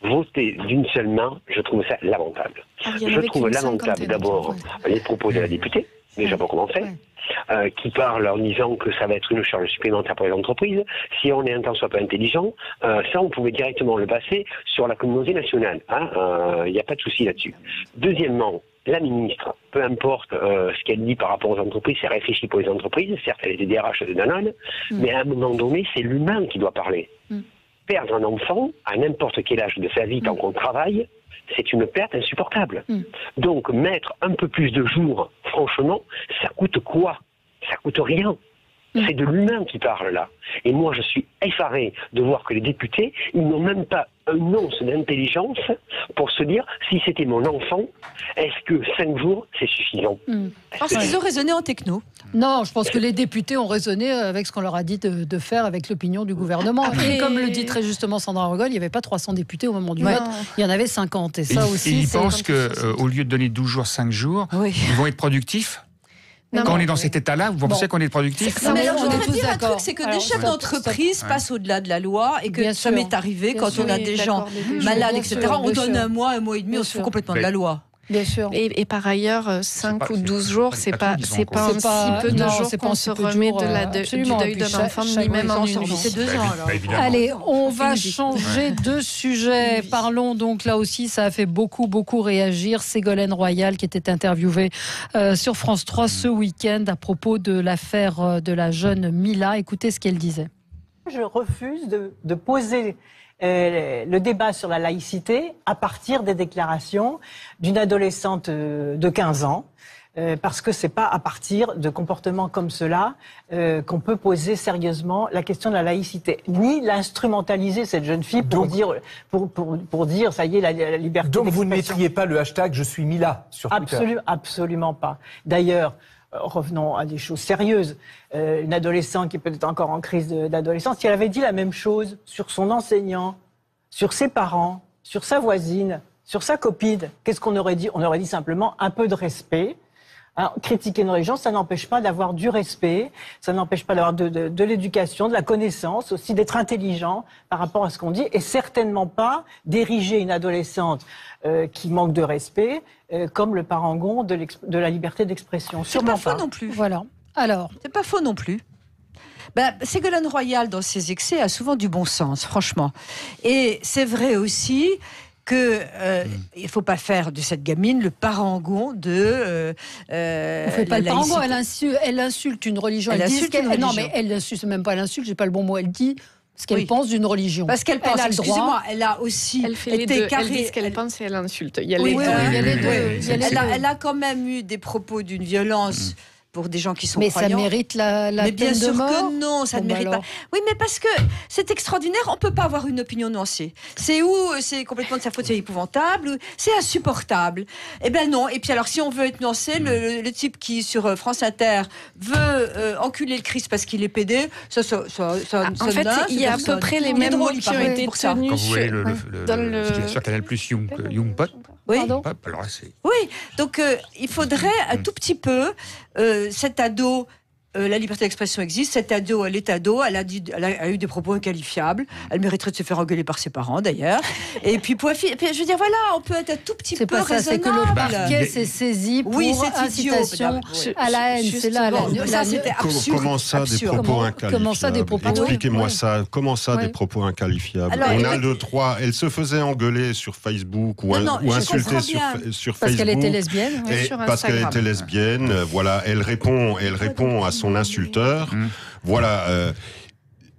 voter d'une seule main, je trouve ça lamentable. Je trouve lamentable d'abord les propos de la députée, déjà pour commencer, qui parle en disant que ça va être une charge supplémentaire pour les entreprises. Si on est un tant soit peu intelligent, ça on pouvait directement le passer sur la communauté nationale. Il n'y a pas de souci là-dessus. Deuxièmement, la ministre, peu importe ce qu'elle dit par rapport aux entreprises, c'est réfléchi pour les entreprises, certes elle est DRH de Danone, mais à un moment donné, c'est l'humain qui doit parler. Perdre un enfant, à n'importe quel âge de sa vie, tant qu'on travaille, c'est une perte insupportable. Donc, mettre un peu plus de jours, franchement, ça coûte quoi? Ça coûte rien. C'est de l'humain qui parle là. Et moi, je suis effaré de voir que les députés, ils n'ont même pas un once d'intelligence pour se dire, si c'était mon enfant, est-ce que 5 jours, c'est suffisant? Parce qu'ils ont raisonné en techno. Non, je pense que les députés ont raisonné avec ce qu'on leur a dit de faire avec l'opinion du gouvernement. Et comme le dit très justement Sandra Rogol, il n'y avait pas 300 députés au moment du vote, il y en avait 50. Et ça aussi, ils pensent qu'au lieu de donner 12 jours, 5 jours, ils vont être productifs. Quand on est dans cet état-là, vous pensez qu'on est productif? Non, mais alors, je voudrais dire un truc, c'est que des chefs d'entreprise passent au-delà de la loi et que ça m'est arrivé quand on a des gens malades, etc. On donne un mois et demi, on se fout complètement de la loi. Bien sûr. Et par ailleurs, 5 ou 12 jours, c'est pas un si peu de jours qu'on se remet du deuil d'un enfant, ni même en une vie. C'est 2 ans. Allez, on va changer de sujet. Parlons donc, là aussi, ça a fait beaucoup réagir. Ségolène Royal, qui était interviewée sur France 3 ce week-end à propos de l'affaire de la jeune Mila. Écoutez ce qu'elle disait. Je refuse de poser le débat sur la laïcité à partir des déclarations d'une adolescente de 15 ans. Parce que c'est pas à partir de comportements comme cela qu'on peut poser sérieusement la question de la laïcité, ni l'instrumentaliser cette jeune fille pour dire ça y est la liberté d'expression. Donc vous ne mettriez pas le hashtag je suis Mila sur Twitter? Absolument pas. D'ailleurs, revenons à des choses sérieuses. Une adolescente qui est peut-être encore en crise d'adolescence, si elle avait dit la même chose sur son enseignant, sur ses parents, sur sa voisine, sur sa copine, qu'est-ce qu'on aurait dit? On aurait dit simplement un peu de respect. Alors, critiquer une religion, ça n'empêche pas d'avoir du respect, ça n'empêche pas d'avoir de l'éducation, de la connaissance, aussi d'être intelligent par rapport à ce qu'on dit, et certainement pas d'ériger une adolescente qui manque de respect comme le parangon de la liberté d'expression. C'est pas faux non plus. Voilà. Alors, c'est pas faux non plus. Ségolène Royal, dans ses excès, a souvent du bon sens, franchement. Et c'est vrai aussi que il faut pas faire de cette gamine le parangon de. On fait pas le parangon. Elle insulte une religion. Non, mais elle insulte même pas. Elle insulte. J'ai pas le bon mot. Elle dit ce qu'elle pense d'une religion. Parce qu'elle pense. Excusez-moi, elle a aussi. Elle fait les deux. Elle dit ce qu'elle pense et elle insulte. Il y a les deux. Elle a quand même eu des propos d'une violence. Pour des gens qui sont croyants. Mais ça mérite la mais bien peine sûr de mort. Que non, ça ne mérite pas. Oui, mais parce que c'est extraordinaire, on ne peut pas avoir une opinion nuancée. C'est complètement de sa faute, c'est épouvantable, ou c'est insupportable. Eh bien non. Et puis alors, si on veut être nuancé, le type qui, sur France Inter, veut enculer le Christ parce qu'il est pédé, ça en fait, il y a à peu près les mêmes mots qui ont été tenus. Quand vous voyez sur Canal+, Youngpot. Oui. Oui, donc il faudrait un tout petit peu cet ado. La liberté d'expression existe. Cet ado, elle est ado. Elle a eu des propos inqualifiables. Elle mériterait de se faire engueuler par ses parents, d'ailleurs. Et puis, je veux dire, voilà, on peut être un tout petit peu raisonnable. C'est que le parquet s'est saisi pour incitation à la haine. C'est là. Ça, c'était absurde. Comment ça, des propos inqualifiables? Expliquez-moi ça. Comment ça, des propos inqualifiables? On a le droit. Elle se faisait engueuler sur Facebook ou insulter sur Facebook. Parce qu'elle était lesbienne. Parce qu'elle était lesbienne. Voilà, elle répond à son insulteur. Voilà.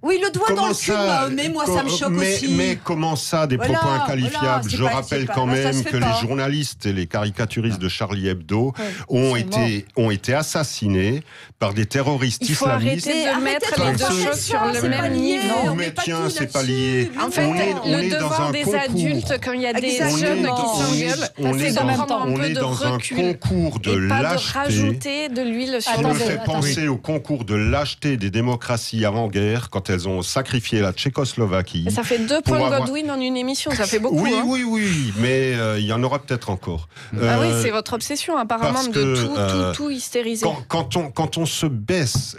Oui, le doigt dans le cul, mais moi ça me choque aussi. Mais comment ça, des propos inqualifiables? Je rappelle quand même que les journalistes et les caricaturistes de Charlie Hebdo ont été assassinés par des terroristes islamistes. Il faut arrêter de mettre les deux choses sur le même niveau. Non, mais tiens, c'est pas lié. En fait, le devoir des adultes, quand il y a des jeunes qui s'engueulent, c'est de prendre un peu de recul. On est dans un concours de lâcheté. Et pas de rajouter de l'huile sur le feu. Ça me fait penser au concours de lâcheté des démocraties avant-guerre, quand elles ont sacrifié la Tchécoslovaquie. Ça fait 2 points Godwin en une émission, ça fait beaucoup. Oui, mais il y en aura peut-être encore. Oui, c'est votre obsession apparemment tout hystériser. Quand on se baisse...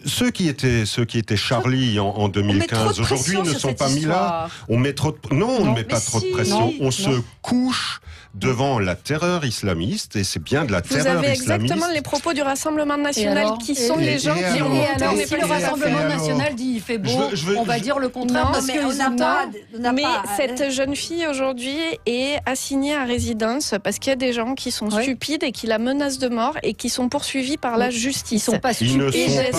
Ceux qui étaient Charlie en 2015 aujourd'hui ne sont pas mis là. On met trop de... Non, on ne met pas trop de pression. On se couche devant la terreur islamiste, et c'est bien de la terreur islamiste. Vous avez exactement les propos du Rassemblement National qui sont les gens qui ont monté. Alors, si le Rassemblement National dit il fait beau, on va dire le contraire. Mais cette jeune fille aujourd'hui est assignée à résidence parce qu'il y a des gens qui sont stupides et qui la menacent de mort et qui sont poursuivis par la justice. Ils sont pas stupides.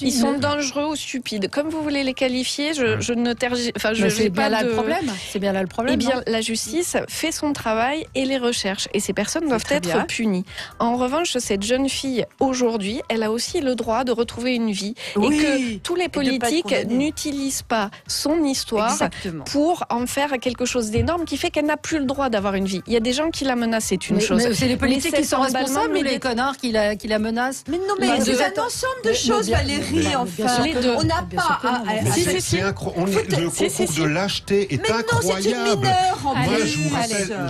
Ils sont dangereux ou stupides. Comme vous voulez les qualifier, je ne tergis... C'est bien là le problème. Eh bien, la justice fait son travail travail et les recherches. Et ces personnes doivent être bien. punies. En revanche, cette jeune fille, aujourd'hui, elle a aussi le droit de retrouver une vie. Oui. Et que tous les Et de pas être politiques condamnée. n'utilisent pas son histoire Exactement. pour en faire quelque chose d'énorme qui fait qu'elle n'a plus le droit d'avoir une vie. Il y a des gens qui la menacent, c'est une chose. Mais c'est les politiques Mais qui sont cet emballement responsables ou les médiatique- connards qui la menacent? Mais non, mais Les c'est deux. un ensemble de Mais choses, bien- Valérie, bien enfin. sûr que non. Les On n'a Bien sûr pas que non. à... Mais Si, c'est si, si. incroyable. Le Si, concours si. de lâcheté est Mais non, c'est une incroyable. mineure en Moi, plus.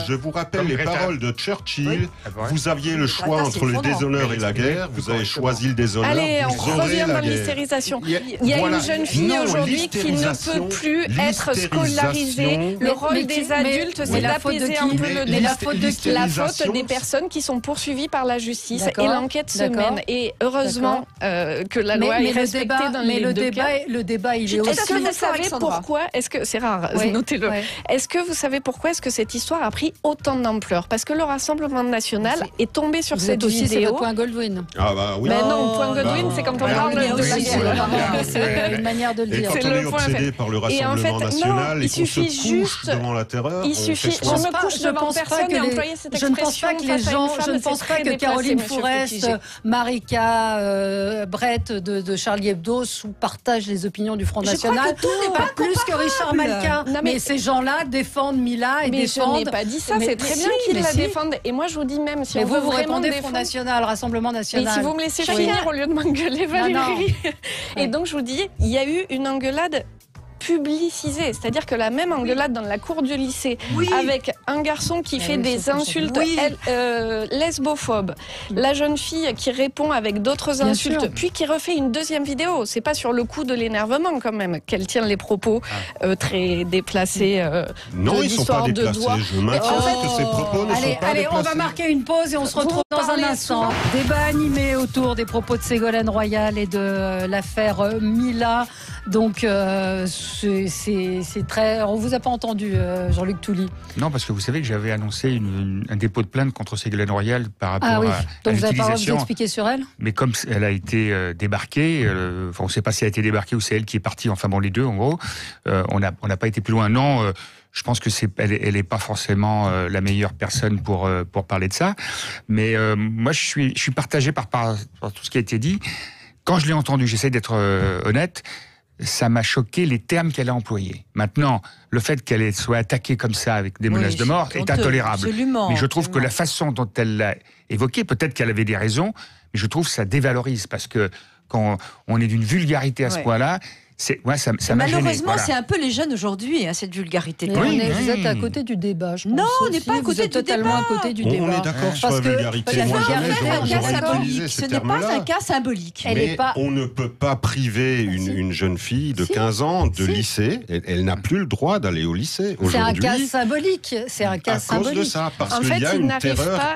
je vous rappelle Comme les Greta. paroles de Churchill. Ah bon, ouais. Vous aviez le choix Greta, entre c'est le effondrant. déshonneur et la guerre. Vous avez choisi le déshonneur. Allez, on vous aurez revient la dans guerre. l'hystérisation. Il y a Voilà. une jeune fille Non, aujourd'hui qui ne peut plus être scolarisée. Le rôle des adultes, c'est la faute de d'apaiser qui un peu le Mais débat. la faute de qui La faute des personnes qui sont poursuivies par la justice. Et D'accord. l'enquête se D'accord. mène. Et heureusement que la loi est respectée dans les deux cas. le débat, il est tout à aussi... Est-ce que vous d'accord, savez Alexandra. pourquoi est-ce que c'est rare, Ouais, notez-le. ouais. Est-ce que vous savez pourquoi est-ce que cette histoire a pris autant d'ampleur? Parce que le Rassemblement national est tombé sur Vous cette êtes aussi, c'est vidéo. votre point Goldwyn. Ah bah oui. Mais non, point Bah, Godwin, c'est quand on voilà. parle Il y a de la aussi, guerre. C'est une manière de le Et dire. quand C'est on le est point obsédé fait. par le Et en Rassemblement fait, national non, et il qu'on se suffit couche juste- devant la terreur, Il on suffit, fait je quoi me couche devant personne et employer cette je ne pense pas que expression les face à gens, une femme, je ne c'est pense pas très que déplacé, Caroline monsieur Fourest, Fétigé. Marika, Brett de Charlie Hebdo partagent les opinions du Front Je crois National. que tout n'est pas plus que Richard Malka. Non, mais- mais ces gens-là défendent Mila et Mais je défendent. n'ai pas dit ça, Mais- c'est très mais bien si, qu'ils mais la si. défendent. Et moi, je vous dis même, si Mais on vous, veut vous vraiment répondez Front défendre... National, Rassemblement Mais National. si vous me laissez Oui. finir au lieu de m'engueuler, Valérie. Et Ouais. donc, je vous dis, il y a eu une engueulade publicisée, c'est-à-dire que la même engueulade dans la cour du lycée, Oui. avec un garçon qui fait oui, des c'est insultes Oui. lesbophobes, la jeune fille qui répond avec d'autres Bien insultes, sûr. puis qui refait une deuxième vidéo. C'est pas sur le coup de l'énervement quand même qu'elle tient les propos très déplacés. Non, de ils sont pas l'histoire de déplacés. doigts. Je maintiens En fait- que ces propos ne Allez, sont pas allez, déplacés. on va marquer une pause et on se retrouve dans un parlez instant. Débat animé autour des propos de Ségolène Royal et de l'affaire Mila. Donc, c'est très. On vous a pas entendu, Jean-Luc Touly. Non, parce que vous savez que j'avais annoncé un dépôt de plainte contre Ségolène Royal par rapport Ah oui. à Donc, vous avez pas le droit de vous l'utilisation. expliquer sur elle? Mais comme elle a été débarquée, on ne sait pas si elle a été débarquée ou c'est elle qui est partie, enfin bon, les deux en gros, on n'a pas été plus loin. Non, je pense que elle est pas forcément la meilleure personne pour parler de ça. Mais moi, je suis partagé par tout ce qui a été dit. Quand je l'ai entendu, j'essaie d'être honnête, ça m'a choqué les termes qu'elle a employés. Maintenant, le fait qu'elle soit attaquée comme ça avec des menaces de mort est intolérable. Absolument. Mais je trouve que la façon dont elle l'a évoqué, peut-être qu'elle avait des raisons, mais je trouve que ça dévalorise parce que quand on est d'une vulgarité à ce Ouais. point-là, ça m'a gêné. Malheureusement, Voilà. c'est un peu les jeunes aujourd'hui, cette vulgarité. Mais Oui, vous êtes oui. à côté du débat, je pense. Non, on n'est aussi. pas à Vous côté êtes du totalement débat. à côté du On débat. est d'accord sur Parce la que- vulgarité. parce que Moi, faut jamais faire j'aurais un cas utilisé symbolique. ces Ce n'est pas termes-là. un cas symbolique. Elle Mais est pas- on ne peut pas priver une jeune fille de Si. 15 ans de Si. lycée. Elle n'a plus le droit d'aller au lycée C'est un aujourd'hui. cas symbolique. C'est un cas À cause symbolique. de ça, parce En qu'il fait, y a il une n'arrive terreur pas-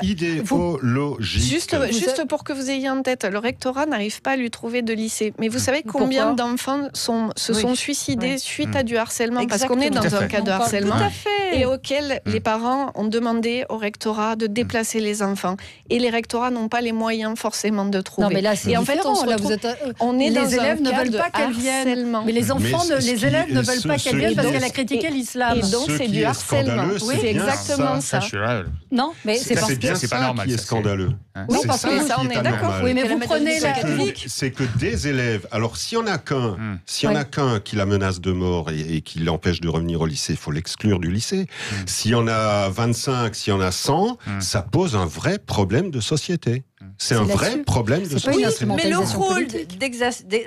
idéologique. Juste pour que vous ayez en tête, le rectorat n'arrive pas à lui trouver de lycée. Mais vous savez combien Pourquoi d'enfants se Oui. sont suicidés Oui. suite à du harcèlement? Parce qu'on est Exactement. dans Tout à un fait. cas de Tout à harcèlement. fait. Et auquel les parents ont demandé au rectorat de déplacer les enfants. Et les rectorats n'ont pas les moyens forcément de trouver. Non, mais là, c'est Et en fait, différent. on se Là, retrouve- vous êtes, on est les dans élèves un ne cas veulent de pas qu'elle vienne. harcèlement. Mais les enfants, Mais les élèves ne veulent pas qu'elle vienne parce qu'elle a critiqué l'islam. Et donc, Ce c'est qui du est harcèlement. scandaleux, Oui, c'est c'est bien exactement ça. Je suis là. Non, mais c'est parce C'est bien que c'est pas ça normal, qui est ça, c'est- scandaleux. Oui, C'est parce ça que ça, qui on est est d'accord. anormal. Oui, mais Que la vous prenez Madeleine la. catholique. C'est que des élèves. Alors, s'il y en a qu'un, s'il y en a qu'un qui la menace de mort et qui l'empêche de revenir au lycée, il faut l'exclure du lycée. S'il y en a 25, s'il y en a 100, ça pose un vrai problème de société. C'est un vrai là-dessus. problème de C'est pas une société. Mais le instrumentalisation rôle, politique.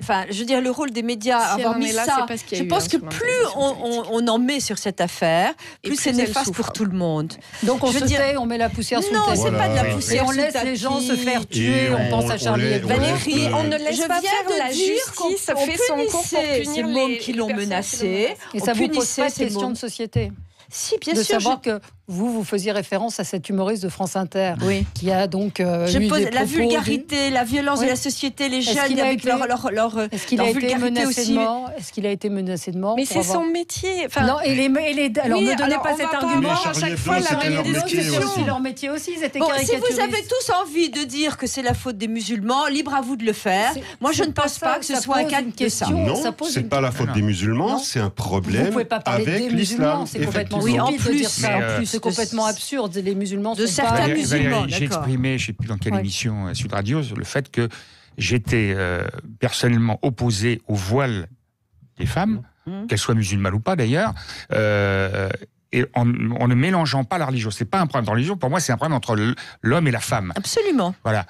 enfin, je veux dire, le rôle des médias à Si avoir elle en mis est là, ça, c'est parce qu'il y a je eu pense que plus instrumentalisation politique. on en met sur cette affaire, Et plus plus c'est elle néfaste souffre. pour tout le monde. Donc on Je se veux dire- tait, on met la poussière sous le Non, tapis. c'est pas de la Voilà. poussière Et on sous le laisse les gens tapis. se faire tuer. Et On pense à on Charlie les- Hebdo. Valérie, on ne laisse je pas viens faire de la dire justice qu'on fait son cours pour punissait punir ces les- mômes qui les l'ont personnes qui menacé. le menacent. Et On ça vous pose punissait pas de ces question mômes. de société? Si, bien De sûr. savoir que vous faisiez référence à cet humoriste de France Inter Oui. qui a donc Je eu pose des la propos vulgarité, la violence Oui. de la société, les Est-ce jeunes qu'il a avec été- leur Est-ce qu'il leur a été vulgarité menacé aussi. de mort? Est-ce qu'il a été menacé de mort? Mais pour c'est avoir- son métier. Enfin, Non, alors oui, ne donnez alors pas on cet va pas argument. avoir Mais à chaque Charlie fois Hebdo, la c'était même leur discussion. métier C'est aussi. aussi leur métier aussi, ils étaient Bon, si caricaturistes. vous avez tous envie de dire que c'est la faute des musulmans, libre à vous de le faire. Moi, je c'est ne pas pense ça, pas que ce ça soit un pose cas une de ça. question. Non, ça pose c'est une- pas la faute Non. des musulmans, Non. c'est un Vous problème pouvez pas parler avec des musulmans, l'islam. c'est complètement effectivement. Oui, en stupide de plus, dire ça. Mais, C'est complètement absurde. Les musulmans de sont certains pas... musulmans. J'ai exprimé, je ne sais plus dans quelle émission Sud Radio, le fait que j'étais personnellement opposé au voile des femmes, qu'elles soient musulmanes ou pas d'ailleurs, et en ne mélangeant pas la religion. C'est pas un problème de religion, pour moi c'est un problème entre l'homme et la femme. Absolument. Voilà.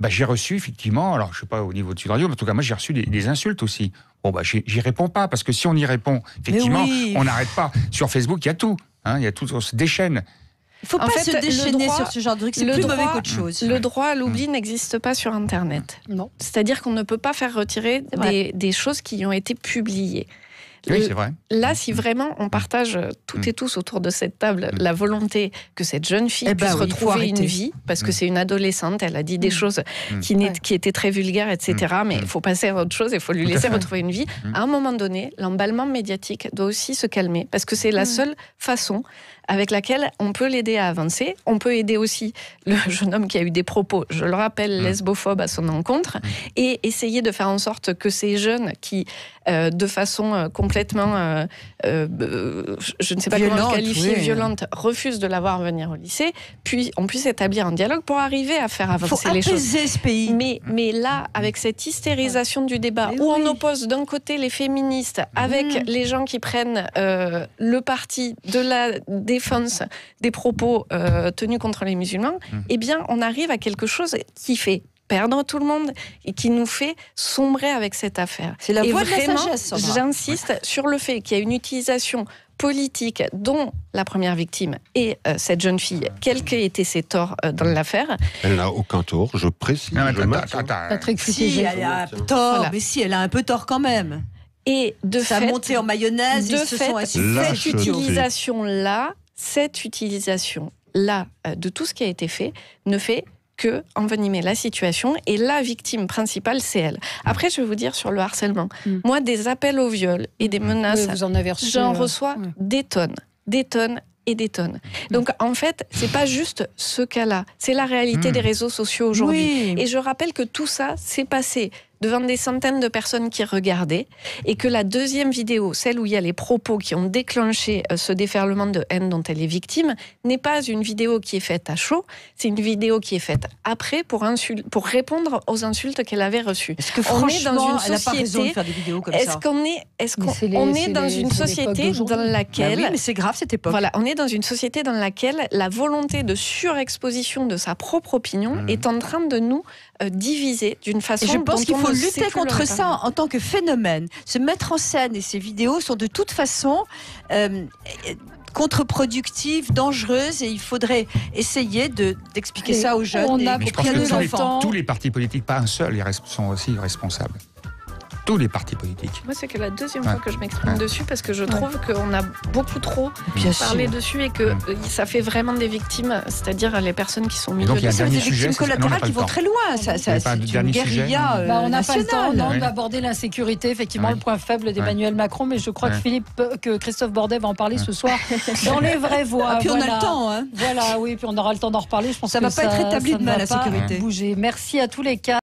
J'ai reçu effectivement, alors je sais pas au niveau de Sud Radio, mais en tout cas moi j'ai reçu des insultes aussi. Bon j'y réponds pas, parce que si on y répond, effectivement, on n'arrête pas. Sur Facebook, il y a tout. Il y a tout, on se déchaîne. Il ne faut pas se déchaîner sur ce genre de truc, c'est plus mauvais qu'autre chose. Le droit à l'oubli n'existe pas sur Internet. Non. C'est-à-dire qu'on ne peut pas faire retirer des choses qui ont été publiées. Oui, c'est vrai. Là, si vraiment on partage toutes et tous autour de cette table la volonté que cette jeune fille puisse retrouver une vie, parce que c'est une adolescente, elle a dit des choses qui étaient très vulgaires, etc. Mais il faut passer à autre chose, il faut lui laisser retrouver une vie. À un moment donné, l'emballement médiatique doit aussi se calmer, parce que c'est la seule façon avec laquelle on peut l'aider à avancer. On peut aider aussi le jeune homme qui a eu des propos, je le rappelle, lesbophobes à son encontre, et essayer de faire en sorte que ces jeunes qui, de façon complètement, je ne sais pas comment le qualifier, violente, refusent de la voir venir au lycée, puis on puisse établir un dialogue pour arriver à faire avancer les choses. Faut apaiser ce pays. Mais là, avec cette hystérisation du débat, où on oppose d'un côté les féministes avec les gens qui prennent le parti de la défense des propos tenus contre les musulmans, eh bien, on arrive à quelque chose qui fait perdre tout le monde et qui nous fait sombrer avec cette affaire. C'est la voie de la sagesse. J'insiste sur le fait qu'il y a une utilisation politique dont la première victime est cette jeune fille, quels qu'aient été ses torts dans l'affaire. Elle n'a aucun tort, je précise. Patrick si, elle a un tort, mais si, elle a un peu tort quand même. Et de ça fait, a monté en mayonnaise, de ils se fait, sont assis. Cette utilisation-là de tout ce qui a été fait ne fait que envenimer la situation, et la victime principale, c'est elle. Après, je vais vous dire sur le harcèlement. Moi, des appels au viol et des menaces, vous en avez reçu, j'en reçois des tonnes et des tonnes. Donc, en fait, c'est pas juste ce cas-là, c'est la réalité des réseaux sociaux aujourd'hui. Et je rappelle que tout ça s'est passé devant des centaines de personnes qui regardaient, et que la deuxième vidéo, celle où il y a les propos qui ont déclenché ce déferlement de haine dont elle est victime, n'est pas une vidéo qui est faite à chaud, c'est une vidéo qui est faite après pour répondre aux insultes qu'elle avait reçues. Est-ce que franchement, elle n'a pas raison de faire des vidéos comme ça? Est-ce qu'on est dans une société dans laquelle... oui, mais c'est grave cette époque. Voilà, on est dans une société dans laquelle la volonté de surexposition de sa propre opinion est en train de nous diviser d'une façon dont on ne sait plus le Je pense qu'il faut lutter contre réparer. ça en tant que phénomène. Se mettre en scène, et ces vidéos sont de toute façon contre-productives, dangereuses, et il faudrait essayer d'expliquer ça aux jeunes. Mais je pense que tous les partis politiques, pas un seul, sont aussi responsables. Tous les partis politiques. Moi, c'est que la deuxième fois que je m'exprime dessus, parce que je trouve qu'on a beaucoup trop parlé dessus, et que ça fait vraiment des victimes, c'est-à-dire les personnes qui sont milieu. C'est des victimes collatérales qui vont très loin. C'est une guérilla on n'a pas le temps nationale. d'aborder l'insécurité, effectivement, le point faible d'Emmanuel Macron, mais je crois que Christophe Bordet va en parler ce soir dans Les Vraies Voix. Puis on a le temps. Hein. Voilà, oui, puis on aura le temps d'en reparler. Je pense ça ne va pas être rétabli demain, la sécurité. Bouger. Merci à tous les quatre.